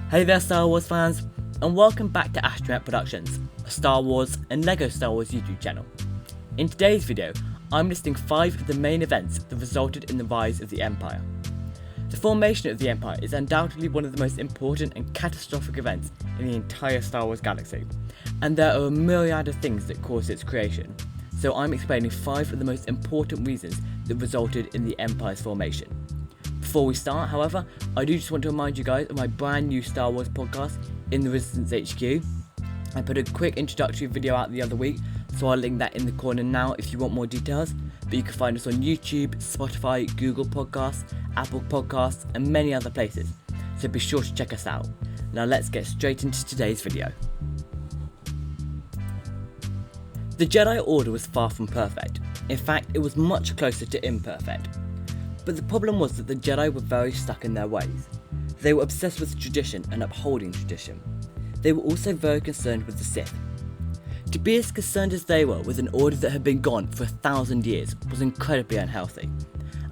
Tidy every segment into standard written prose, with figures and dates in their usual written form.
Hey there Star Wars fans, and welcome back to Astromech Productions, a Star Wars and LEGO Star Wars YouTube channel. In today's video, I'm listing 5 of the main events that resulted in the rise of the Empire. The formation of the Empire is undoubtedly one of the most important and catastrophic events in the entire Star Wars galaxy, and there are a myriad of things that caused its creation, so I'm explaining 5 of the most important reasons that resulted in the Empire's formation. Before we start, however, I do just want to remind you guys of my brand new Star Wars podcast, In the Resistance HQ. I put a quick introductory video out the other week, so I'll link that in the corner now if you want more details, but you can find us on YouTube, Spotify, Google Podcasts, Apple Podcasts, and many other places, so be sure to check us out. Now let's get straight into today's video. The Jedi Order was far from perfect. In fact, it was much closer to imperfect. But the problem was that the Jedi were very stuck in their ways. They were obsessed with tradition and upholding tradition. They were also very concerned with the Sith. To be as concerned as they were with an order that had been gone for 1,000 years was incredibly unhealthy.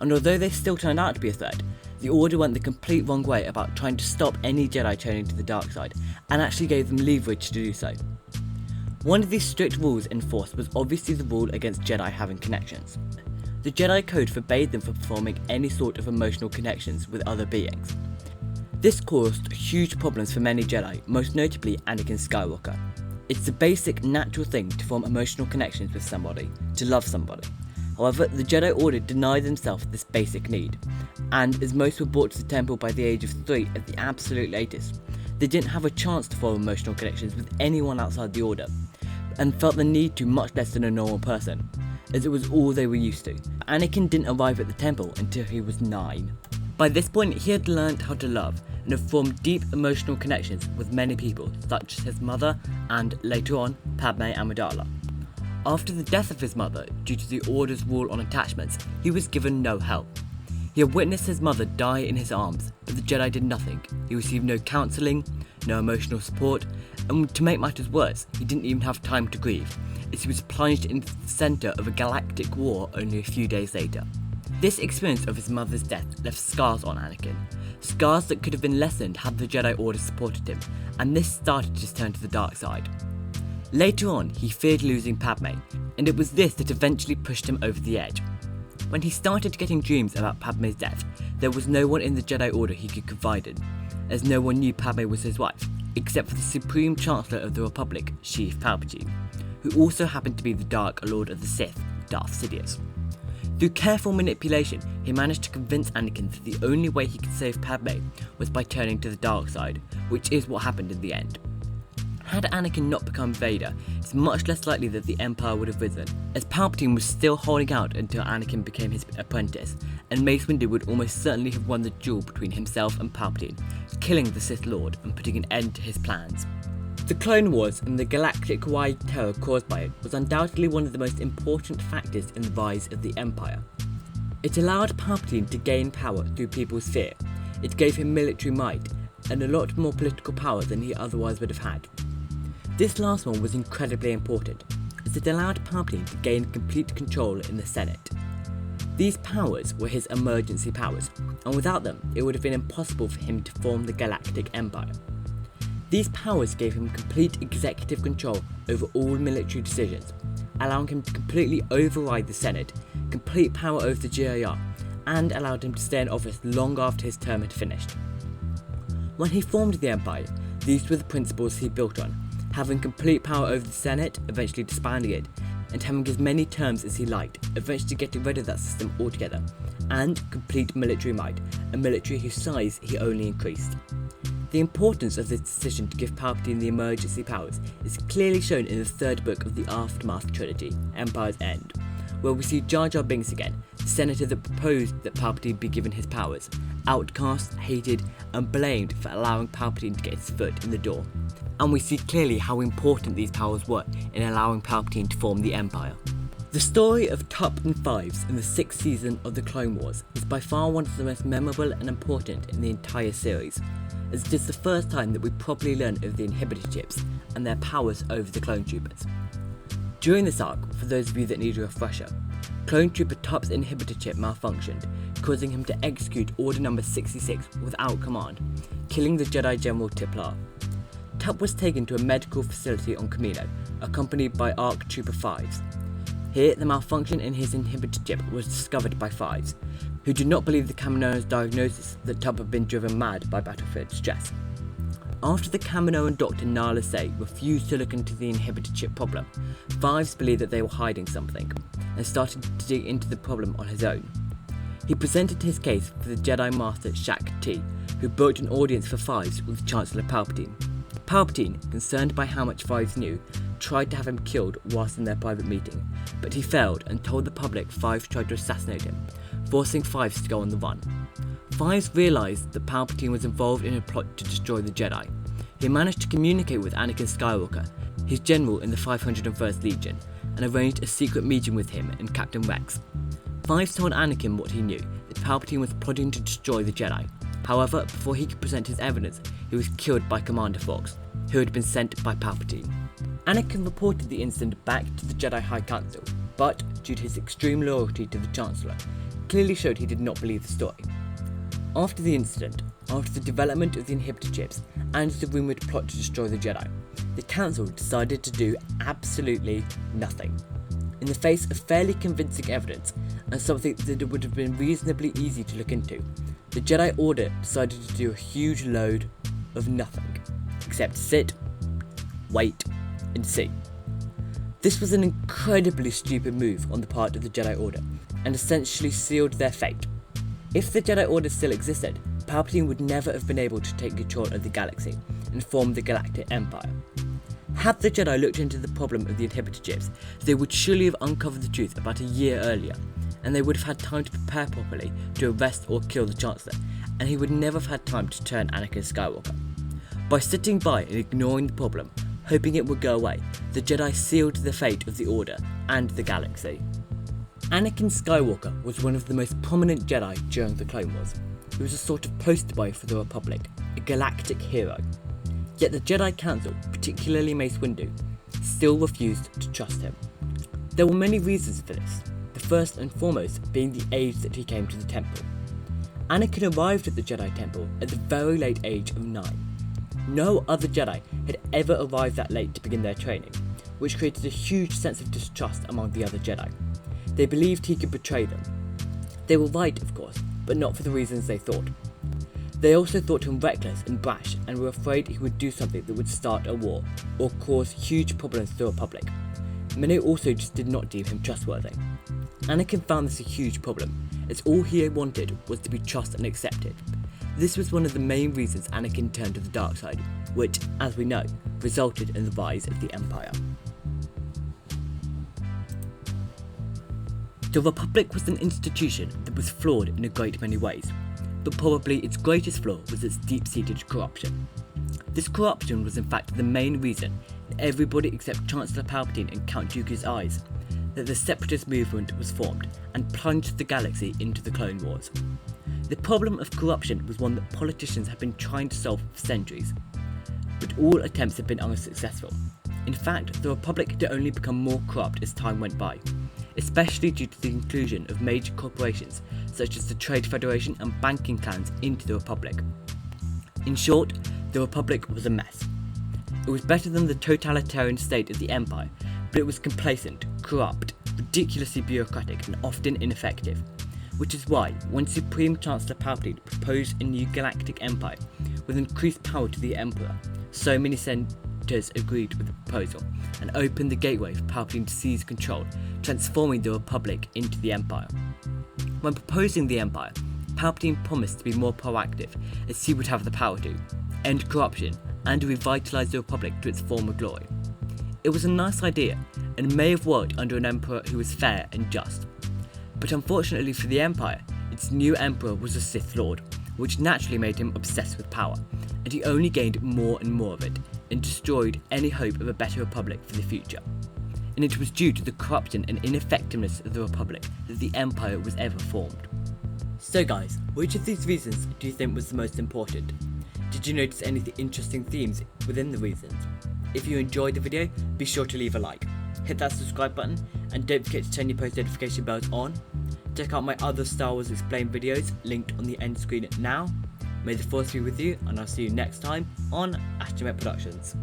And although they still turned out to be a threat, the Order went the complete wrong way about trying to stop any Jedi turning to the dark side, and actually gave them leverage to do so. One of these strict rules enforced was obviously the rule against Jedi having connections. The Jedi Code forbade them from performing any sort of emotional connections with other beings. This caused huge problems for many Jedi, most notably Anakin Skywalker. It's the basic natural thing to form emotional connections with somebody, to love somebody. However, the Jedi Order denied themselves this basic need, and as most were brought to the temple by the age of 3 at the absolute latest, they didn't have a chance to form emotional connections with anyone outside the Order, and felt the need to much less than a normal person, as it was all they were used to. Anakin didn't arrive at the temple until he was 9. By this point, he had learned how to love and had formed deep emotional connections with many people, such as his mother and, later on, Padme Amidala. After the death of his mother, due to the Order's rule on attachments, he was given no help. He had witnessed his mother die in his arms, but the Jedi did nothing. He received no counselling, no emotional support, and to make matters worse, he didn't even have time to grieve, as he was plunged into the centre of a galactic war only a few days later. This experience of his mother's death left scars on Anakin, scars that could have been lessened had the Jedi Order supported him, and this started his turn to the dark side. Later on, he feared losing Padme, and it was this that eventually pushed him over the edge. When he started getting dreams about Padme's death, there was no one in the Jedi Order he could confide in, as no one knew Padme was his wife, except for the Supreme Chancellor of the Republic, Sheev Palpatine, who also happened to be the Dark Lord of the Sith, Darth Sidious. Through careful manipulation, he managed to convince Anakin that the only way he could save Padme was by turning to the dark side, which is what happened in the end. Had Anakin not become Vader, it's much less likely that the Empire would have risen, as Palpatine was still holding out until Anakin became his apprentice, and Mace Windu would almost certainly have won the duel between himself and Palpatine, killing the Sith Lord and putting an end to his plans. The Clone Wars and the galactic-wide terror caused by it was undoubtedly one of the most important factors in the rise of the Empire. It allowed Palpatine to gain power through people's fear. It gave him military might, and a lot more political power than he otherwise would have had. This last one was incredibly important, as it allowed Palpatine to gain complete control in the Senate. These powers were his emergency powers, and without them, it would have been impossible for him to form the Galactic Empire. These powers gave him complete executive control over all military decisions, allowing him to completely override the Senate, complete power over the GIR, and allowed him to stay in office long after his term had finished. When he formed the Empire, these were the principles he built on: having complete power over the Senate, eventually disbanding it, and having as many terms as he liked, eventually getting rid of that system altogether, and complete military might, a military whose size he only increased. The importance of this decision to give Palpatine the emergency powers is clearly shown in the 3rd book of the Aftermath trilogy, Empire's End, where we see Jar Jar Binks again, the senator that proposed that Palpatine be given his powers, outcast, hated, and blamed for allowing Palpatine to get his foot in the door. And we see clearly how important these powers were in allowing Palpatine to form the Empire. The story of Tup and Fives in the 6th season of the Clone Wars is by far one of the most memorable and important in the entire series, as it is the first time that we properly learn of the inhibitor chips and their powers over the clone troopers. During this arc, for those of you that need a refresher, Clone Trooper Tup's inhibitor chip malfunctioned, causing him to execute Order Number 66 without command, killing the Jedi General Tiplar. Tup was taken to a medical facility on Kamino, accompanied by ARC Trooper 5s. Here, the malfunction in his inhibitor chip was discovered by 5s, who did not believe the Kaminoan's diagnosis that Tup had been driven mad by battlefield stress. After the Kaminoan Dr. Nala Say refused to look into the inhibitor chip problem, 5s believed that they were hiding something, and started to dig into the problem on his own. He presented his case for the Jedi Master Shaq T, who booked an audience for 5s with Chancellor Palpatine. Palpatine, concerned by how much 5s knew, tried to have him killed whilst in their private meeting, but he failed and told the public 5s tried to assassinate him, forcing 5s to go on the run. 5s realised that Palpatine was involved in a plot to destroy the Jedi. He managed to communicate with Anakin Skywalker, his general in the 501st Legion, and arranged a secret meeting with him and Captain Rex. 5s told Anakin what he knew, that Palpatine was plotting to destroy the Jedi. However, before he could present his evidence, he was killed by Commander Fox, who had been sent by Palpatine. Anakin reported the incident back to the Jedi High Council, but, due to his extreme loyalty to the Chancellor, clearly showed he did not believe the story. After the incident, after the development of the inhibitor chips and the rumoured plot to destroy the Jedi, the Council decided to do absolutely nothing. In the face of fairly convincing evidence and something that it would have been reasonably easy to look into, the Jedi Order decided to do a huge load of nothing, except sit, wait, and see. This was an incredibly stupid move on the part of the Jedi Order, and essentially sealed their fate. If the Jedi Order still existed, Palpatine would never have been able to take control of the galaxy and form the Galactic Empire. Had the Jedi looked into the problem of the inhibitor chips, they would surely have uncovered the truth about a year earlier, and they would have had time to prepare properly to arrest or kill the Chancellor, and he would never have had time to turn Anakin Skywalker. By sitting by and ignoring the problem, hoping it would go away, the Jedi sealed the fate of the Order and the galaxy. Anakin Skywalker was one of the most prominent Jedi during the Clone Wars. He was a sort of poster boy for the Republic, a galactic hero. Yet the Jedi Council, particularly Mace Windu, still refused to trust him. There were many reasons for this, the first and foremost being the age that he came to the temple. Anakin arrived at the Jedi Temple at the very late age of 9. No other Jedi had ever arrived that late to begin their training, which created a huge sense of distrust among the other Jedi. They believed he could betray them. They were right, of course, but not for the reasons they thought. They also thought him reckless and brash and were afraid he would do something that would start a war or cause huge problems to the Republic. Many also just did not deem him trustworthy. Anakin found this a huge problem, as all he wanted was to be trusted and accepted. This was one of the main reasons Anakin turned to the dark side, which, as we know, resulted in the rise of the Empire. The Republic was an institution that was flawed in a great many ways, but probably its greatest flaw was its deep-seated corruption. This corruption was in fact the main reason, in everybody except Chancellor Palpatine and Count Dooku's eyes, that the separatist movement was formed and plunged the galaxy into the Clone Wars. The problem of corruption was one that politicians had been trying to solve for centuries, but all attempts had been unsuccessful. In fact, the Republic had only become more corrupt as time went by, especially due to the inclusion of major corporations such as the Trade Federation and banking clans into the Republic. In short, the Republic was a mess. It was better than the totalitarian state of the Empire, but it was complacent, corrupt, ridiculously bureaucratic and often ineffective, which is why when Supreme Chancellor Palpatine proposed a new galactic empire with increased power to the Emperor, so many senators agreed with the proposal and opened the gateway for Palpatine to seize control, transforming the Republic into the Empire. When proposing the Empire, Palpatine promised to be more proactive, as he would have the power to end corruption and revitalise the Republic to its former glory. It was a nice idea, and may have worked under an emperor who was fair and just. But unfortunately for the Empire, its new emperor was a Sith Lord, which naturally made him obsessed with power, and he only gained more and more of it, and destroyed any hope of a better Republic for the future. And it was due to the corruption and ineffectiveness of the Republic that the Empire was ever formed. So guys, which of these reasons do you think was the most important? Did you notice any interesting themes within the reasons? If you enjoyed the video, be sure to leave a like. hit that subscribe button, and don't forget to turn your post notification bells on. Check out my other Star Wars Explained videos linked on the end screen now. May the Force be with you, and I'll see you next time on Astromech Productions.